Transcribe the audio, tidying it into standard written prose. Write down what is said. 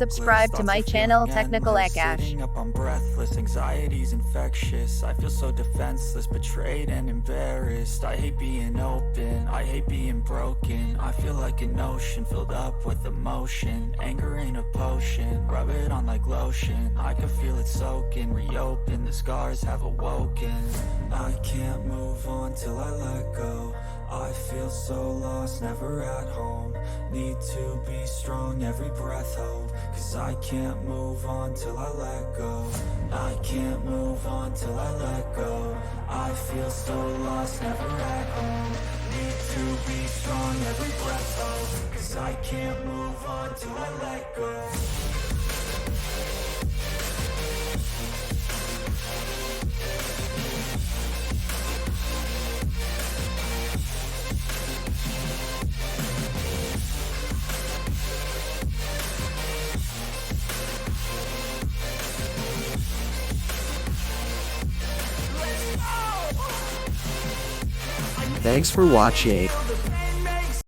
subscribe to my channel Technical Akash. Sitting up, I'm breathless, anxiety's infectious. I feel so defenseless, betrayed and embarrassed. I hate being open, I hate being broken. I feel like an ocean filled up with emotion. Anger ain't a potion, rub it on like lotion. I can feel it soaking, reopen, the scars have awoken. I can't move on till I let go. I feel so lost, never at home. Need to be strong, every breath hold. Cause I can't move on till I let go. I can't move on till I let go. I feel so lost, never at home. Need to be strong, every breath hold. Cause I can't move on till I let go. Thanks for watching.